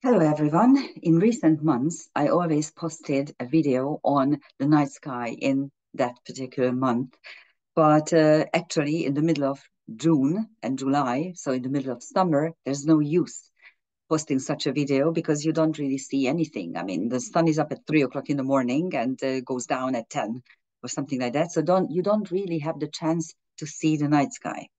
Hello everyone. In recent months, I always posted a video on the night sky in that particular month. But actually, in the middle of June and July, so in the middle of summer, there's no use posting such a video because you don't really see anything. I mean, the sun is up at 3 o'clock in the morning and goes down at 10 or something like that. So you don't really have the chance to see the night sky.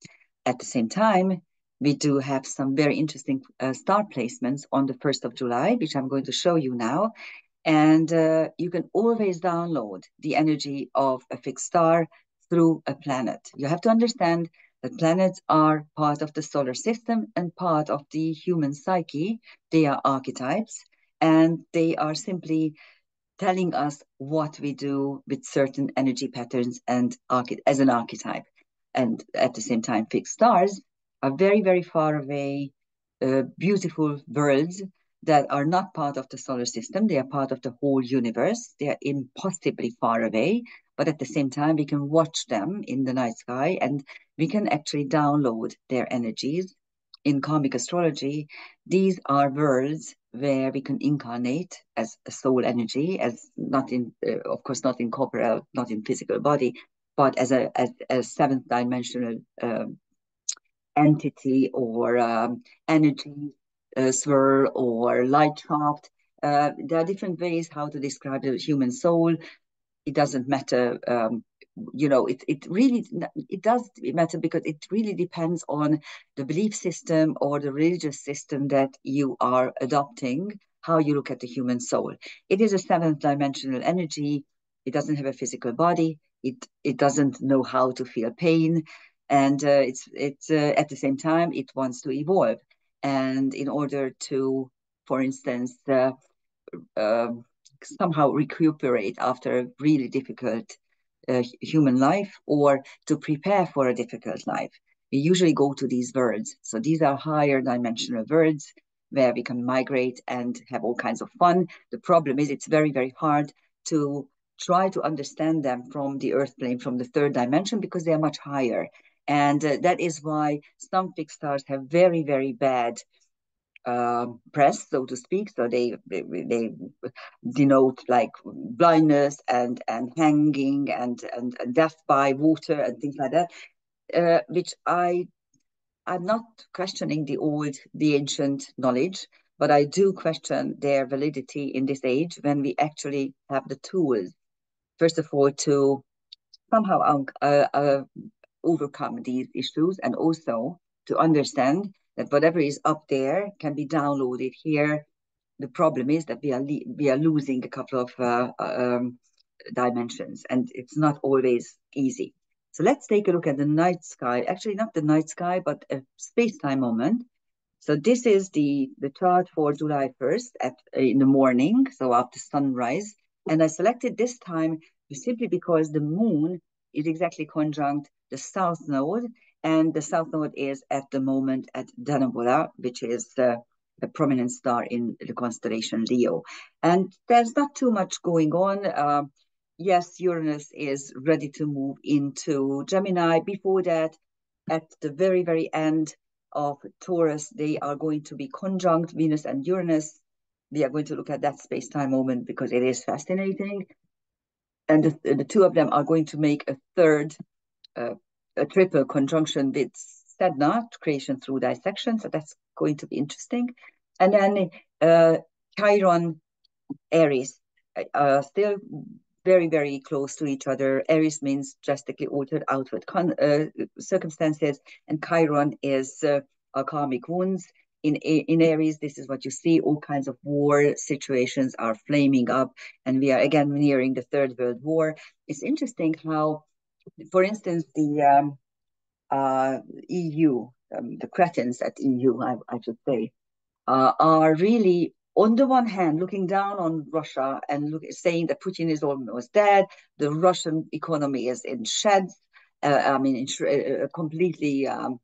At the same time, we do have some very interesting star placements on the 1st of July, which I'm going to show you now. And you can always download the energy of a fixed star through a planet. You have to understand that planets are part of the solar system and part of the human psyche. They are archetypes, and they are simply telling us what we do with certain energy patterns and as an archetype. And at the same time, fixed stars are very, very far away, beautiful worlds that are not part of the solar system. They are part of the whole universe. They are impossibly far away, but at the same time, we can watch them in the night sky and we can actually download their energies. In karmic astrology, these are worlds where we can incarnate as a soul energy, as not in, of course, not in corporeal, not in physical body, but as a seventh dimensional entity or energy swirl or light shaft. There are different ways how to describe the human soul. It doesn't matter. It really it does matter because it really depends on the belief system or the religious system that you are adopting, how you look at the human soul. It is a seventh dimensional energy. It doesn't have a physical body. It doesn't know how to feel pain, and it's at the same time it wants to evolve. And in order to, for instance, uh, somehow recuperate after a really difficult human life or to prepare for a difficult life, we usually go to these worlds. So these are higher dimensional worlds where we can migrate and have all kinds of fun. The problem is it's very, very hard to try to understand them from the earth plane, from the third dimension, because they are much higher. And that is why some fixed stars have very, very bad press, so to speak. So they denote like blindness and hanging and death by water and things like that. Which I'm not questioning the ancient knowledge, but I do question their validity in this age when we actually have the tools, first of all, to somehow overcome these issues, and also to understand that whatever is up there can be downloaded here. The problem is that we are losing a couple of dimensions, and it's not always easy. So let's take a look at the night sky. Actually, not the night sky, but a space-time moment. So this is the chart for July 1st in the morning, so after sunrise. And I selected this time simply because the moon is exactly conjunct the south node, and the south node is at the moment at Danabora, which is a prominent star in the constellation Leo. And there's not too much going on. Yes, Uranus is ready to move into Gemini. Before that, at the very, very end of Taurus, they are going to be conjunct Venus and Uranus. We are going to look at that space-time moment because it is fascinating. And the two of them are going to make a third, a triple conjunction with Sedna, creation through dissection. So that's going to be interesting. And then Chiron, Aries, still very, very close to each other. Aries means drastically altered outward circumstances, and Chiron is our karmic wounds. In Aries, this is what you see. All kinds of war situations are flaming up, and we are again nearing the Third World War. It's interesting how, for instance, the EU, the cretins at EU, I should say, are really, on the one hand, looking down on Russia and saying that Putin is almost dead, the Russian economy is in shreds, completely um,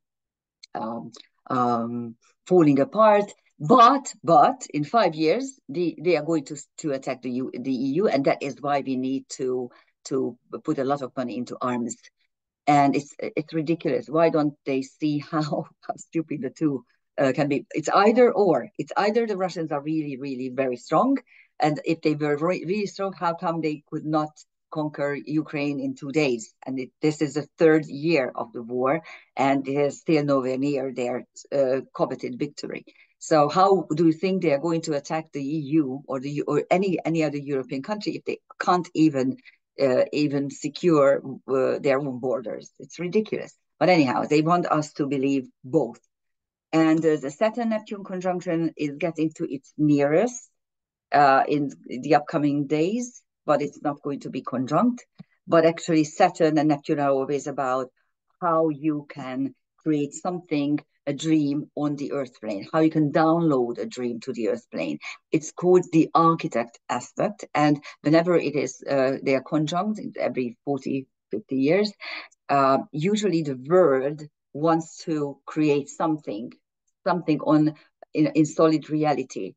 falling apart. But in 5 years, they are going to attack the EU, and that is why we need to put a lot of money into arms. And it's ridiculous. Why don't they see how stupid the two can be, it's either or. It's either the Russians are really, really very strong, and if they were really strong, how come they could not conquer Ukraine in 2 days? And this is the third year of the war, and it is still nowhere near their coveted victory. So how do you think they are going to attack the EU or any other European country if they can't even secure their own borders? It's ridiculous. But anyhow, they want us to believe both. And the Saturn-Neptune conjunction is getting to its nearest in the upcoming days, but it's not going to be conjunct. But actually, Saturn and Neptune are always about how you can create something, a dream on the earth plane, how you can download a dream to the earth plane. It's called the architect aspect. And whenever it is, they are conjunct every 40, 50 years, usually the world wants to create something in solid reality.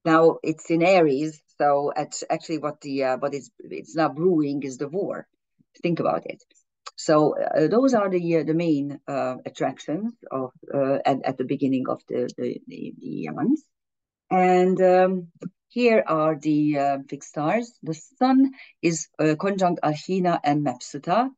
Now it's in Aries, so actually what it's now brewing is the war. Think about it. So those are the main attractions of at the beginning of the month. And here are the fixed stars. The Sun is conjunct Alhina and Mapsuta.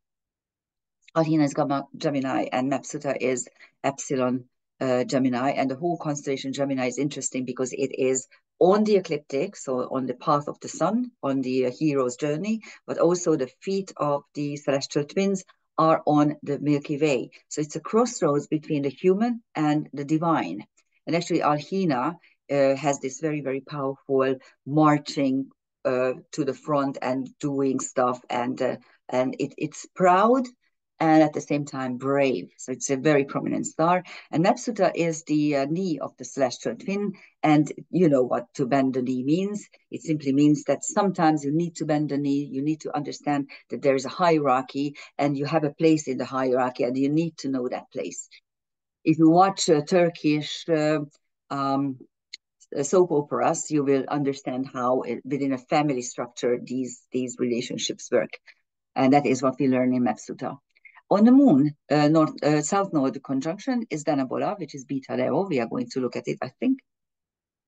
Alhina is Gamma Gemini and Mapsuta is Epsilon Gemini. And the whole constellation Gemini is interesting because it is on the ecliptic, so on the path of the sun, on the hero's journey, but also the feet of the celestial twins are on the Milky Way. So it's a crossroads between the human and the divine. And actually, Alhina has this very, very powerful marching to the front and doing stuff, and it's proud and at the same time brave. So it's a very prominent star. And Mapsuta is the knee of the celestial twin. And you know what to bend the knee means. It simply means that sometimes you need to bend the knee. You need to understand that there is a hierarchy and you have a place in the hierarchy and you need to know that place. If you watch Turkish soap operas, you will understand how within a family structure these relationships work. And that is what we learn in Mapsuta. On the moon, south node conjunction is Danabola, which is Beta Leo. We are going to look at it, I think.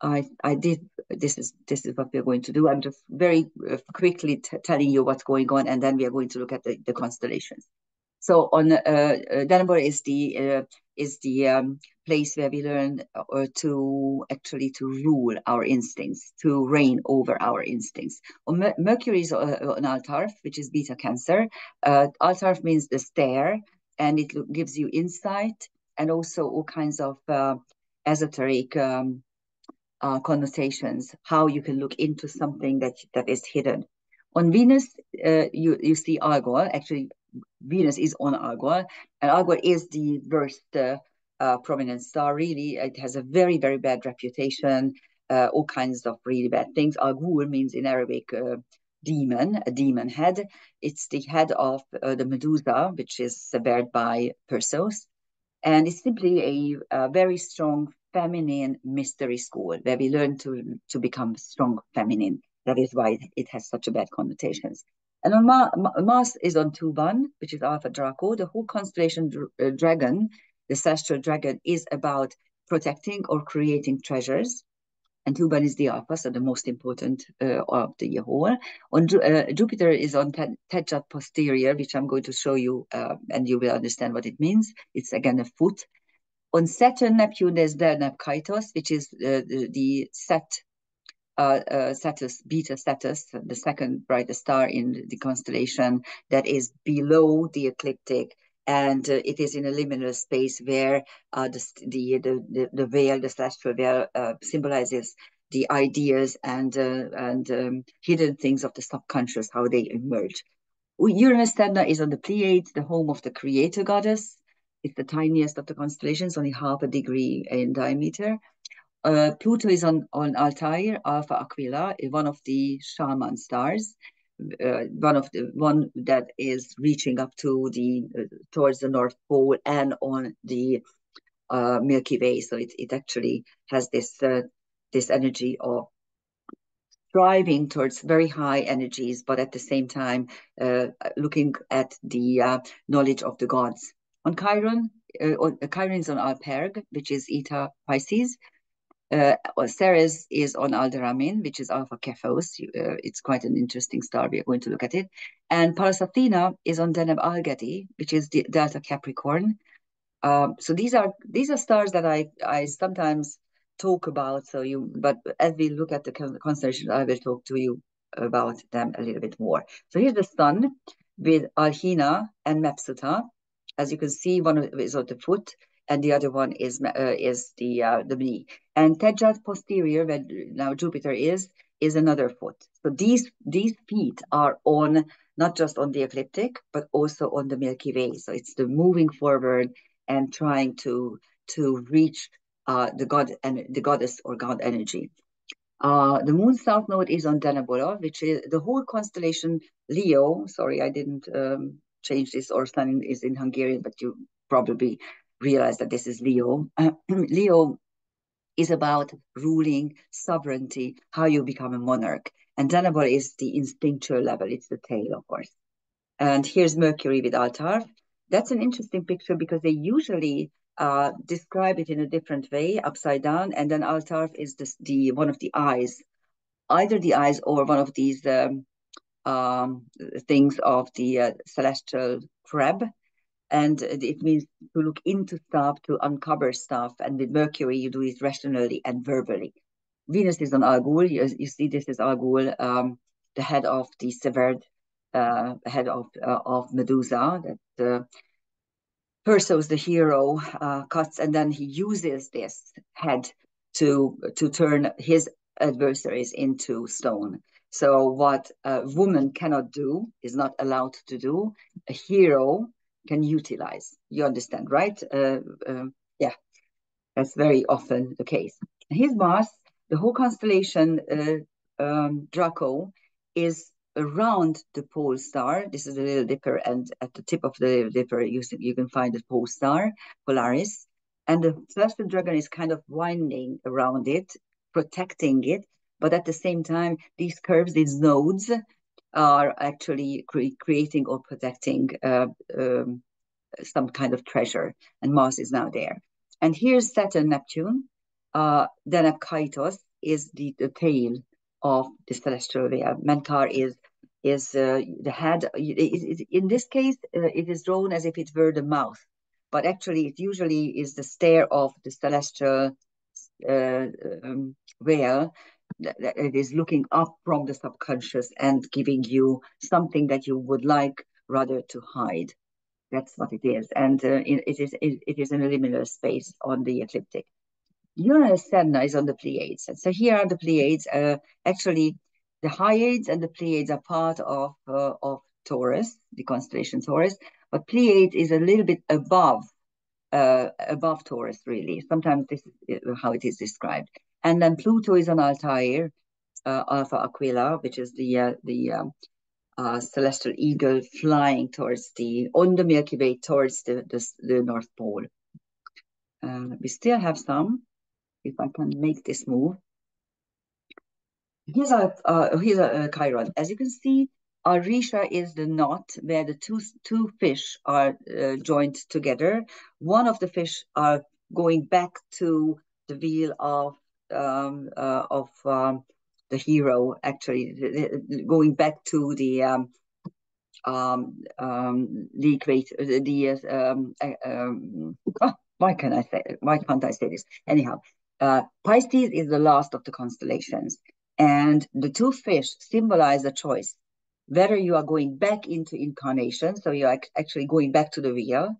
I did. This is what we're going to do. I'm just very quickly telling you what's going on, and then we are going to look at the constellations. So on Danabola is the place where we learn to rule our instincts, to reign over our instincts. Mercury is on Altarf, which is Beta Cancer. Altarf means the stare, and it gives you insight and also all kinds of esoteric connotations, how you can look into something that is hidden. On Venus, you see Algol. Actually, Venus is on Algol, and Algol is the worst prominent star. Really, it has a very, very bad reputation. All kinds of really bad things. Algol means in Arabic demon, a demon head. It's the head of the Medusa, which is bared by Perseus. And it's simply a very strong feminine mystery school where we learn to become strong feminine. That is why it has such a bad connotations. And on Mars is on Tuban, which is Alpha Draco. The whole constellation dragon, the celestial dragon, is about protecting or creating treasures. And Tuban is the Alpha, so the most important of the whole. On Jupiter is on Tetrad posterior, which I'm going to show you, and you will understand what it means. It's again a foot. On Saturn, Neptune, there's Delnap Kaitos, which is the Cetus, Beta Cetus, the second brightest star in the constellation that is below the ecliptic, and it is in a liminal space where the veil, the celestial veil, symbolizes the ideas and hidden things of the subconscious, how they emerge. Uranus Sedna is on the Pleiades, the home of the creator goddess. It's the tiniest of the constellations, only half a degree in diameter. Pluto is on Altair, Alpha Aquila, one of the shaman stars, one that is reaching up to towards the North Pole and on the Milky Way. So it actually has this energy of striving towards very high energies, but at the same time looking at the knowledge of the gods. On Chiron, Chiron is on Alperg, which is Eta Pisces. Ceres is on Alderamin, which is Alpha Cephos. It's quite an interesting star. We are going to look at it. And Pallas Athena is on Deneb Algety, which is Delta Capricorn. So these are stars that I sometimes talk about. But as we look at the constellations, I will talk to you about them a little bit more. So here's the Sun with Alhina and Mepsuta. As you can see, one is on the foot, and the other one is the knee. And Tejat posterior, where now Jupiter is another foot. So these feet are on not just on the ecliptic, but also on the Milky Way. So it's the moving forward and trying to reach the god and the goddess or god energy. The moon south node is on Denebola, which is the whole constellation Leo. Sorry, I didn't change this, or sun is in Hungarian, but you probably realize that this is Leo. Leo is about ruling, sovereignty, how you become a monarch. And Denebola is the instinctual level. It's the tail, of course. And here's Mercury with Altar. That's an interesting picture because they usually describe it in a different way, upside down, and then Altar is the one of the eyes, either the eyes or one of these things of the celestial crab. And it means to look into stuff, to uncover stuff. And with Mercury, you do it rationally and verbally. Venus is on Algul. You see, this is Algul, the head of the severed head of Medusa that Perseus, the hero, cuts, and then he uses this head to turn his adversaries into stone. So what a woman cannot do, is not allowed to do, a hero can utilize. You understand, right? Yeah, that's very often the case. His Mars, the whole constellation Draco, is around the pole star. This is the Little Dipper, and at the tip of the Little Dipper, you can find the pole star, Polaris. And the celestial dragon is kind of winding around it, protecting it. But at the same time, these curves, these nodes, are actually creating or protecting some kind of treasure. And Mars is now there. And here's Saturn, Neptune. Then Kaitos is the tail of the celestial layer. Menkar is the head. In this case, it is drawn as if it were the mouth, but actually it usually is the stare of the celestial whale that it is looking up from the subconscious and giving you something that you would like rather to hide. That's what it is, and it is in a liminal space on the ecliptic. Uranus Sedna is on the Pleiades, and so here are the Pleiades. Actually, the Hyades and the Pleiades are part of Taurus, the constellation Taurus, but Pleiades is a little bit above Taurus, really. Sometimes this is how it is described. And then Pluto is on Altair, Alpha Aquila, which is the celestial eagle flying towards on the Milky Way towards the North Pole. We still have some, if I can make this move. Here's a Chiron. As you can see, Arisha is the knot where the two fish are joined together. One of the fish are going back to the wheel of the hero, actually, going back to the equator, why can't I say this? Anyhow, Pisces is the last of the constellations, and the two fish symbolize a choice, whether you are going back into incarnation, so you are actually going back to the wheel,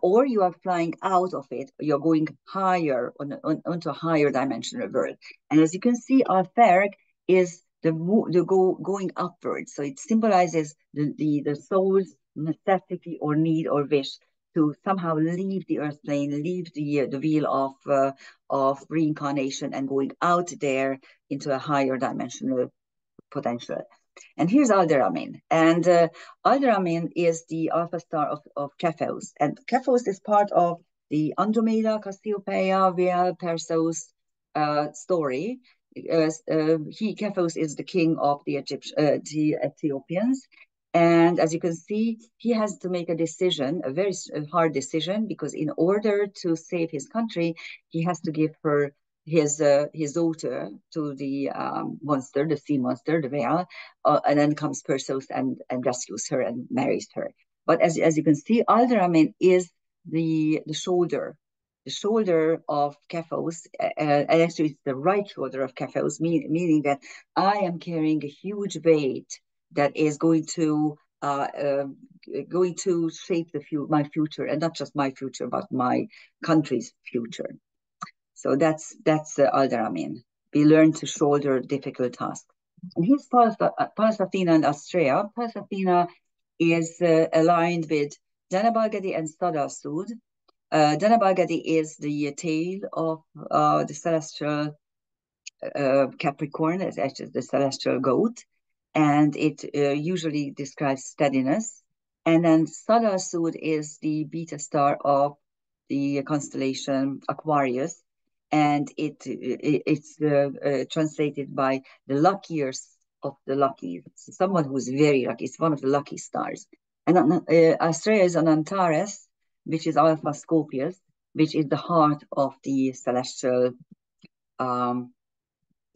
or you are flying out of it, you're going higher onto a higher dimensional world. And as you can see, our Ferg is going upwards. So it symbolizes the soul's necessity or need or wish to somehow leave the earth plane, leave the wheel of reincarnation and going out there into a higher dimensional potential. And here's Alderamin. And Alderamin is the alpha star of Cephos. And Cephos is part of the Andromeda, Cassiopeia, Via, Perseus story. Cephos is the king of the Ethiopians. And as you can see, he has to make a decision, a very hard decision, because in order to save his country, he has to give her his daughter to the monster, the sea monster, the whale, and then comes Perseus and rescues her and marries her. But as you can see, Alderamin is the shoulder of Cephos, and actually it's the right shoulder of Cephos, meaning that I am carrying a huge weight that is going to shape my future, and not just my future, but my country's future. So that's Alderamin. We learn to shoulder difficult tasks. And here's Pallas Athena and Astrea. Pallas Athena is aligned with Danabalgadi and Sadasud. Danabalgadi is the tail of the celestial Capricorn, is actually the celestial goat, and it usually describes steadiness. And then Sada Sud is the beta star of the constellation Aquarius, and it's translated by the luckiest of the lucky, someone who's very lucky. It's one of the lucky stars. And Astrea is on Antares, which is Alpha Scorpius, which is the heart of the celestial um,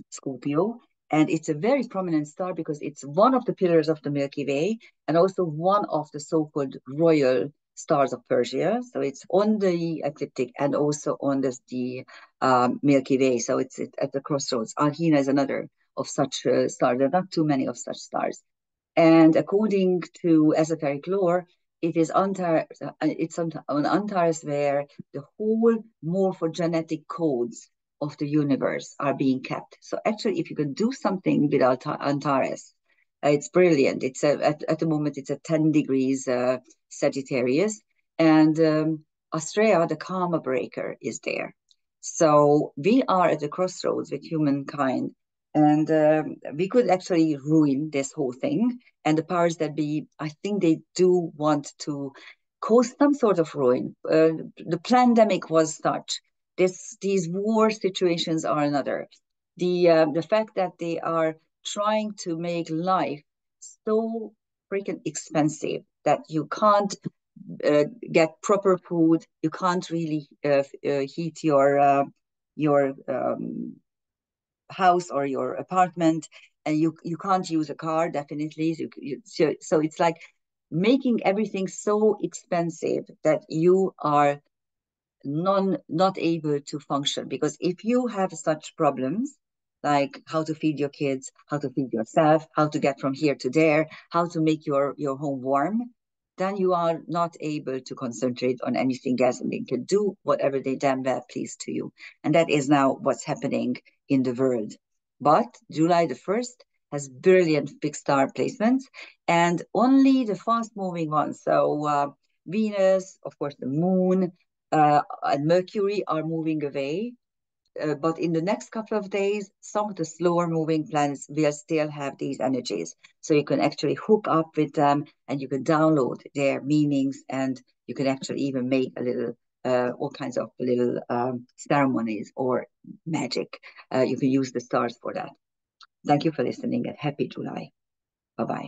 Scorpio. And it's a very prominent star because it's one of the pillars of the Milky Way and also one of the so-called royal stars of Persia. So it's on the ecliptic and also on the Milky Way. So it's at the crossroads. Alhina is another of such stars. There are not too many of such stars. And according to esoteric lore, it's on Antares where the whole morphogenetic codes of the universe are being kept. So actually, if you can do something with Antares, it's brilliant. At the moment it's at 10 degrees Sagittarius, and Astrea, the karma breaker, is there. So we are at the crossroads with humankind, and we could actually ruin this whole thing. And the powers that be, I think they do want to cause some sort of ruin. The pandemic was such. These war situations are another. The fact that they are trying to make life so freaking expensive that you can't get proper food, you can't really heat your house or your apartment, and you can't use a car definitely. So it's like making everything so expensive that you are not able to function, because if you have such problems like how to feed your kids, how to feed yourself, how to get from here to there, how to make your home warm, then you are not able to concentrate on anything else, and they can do whatever they damn well please to you. And that is now what's happening in the world. But July the 1st has brilliant fixed star placements, and only the fast moving ones, so Venus, of course, the moon, and Mercury are moving away. But in the next couple of days, some of the slower moving planets will still have these energies. So you can actually hook up with them and you can download their meanings, and you can actually even make all kinds of little ceremonies or magic. You can use the stars for that. Thank you for listening, and happy July. Bye bye.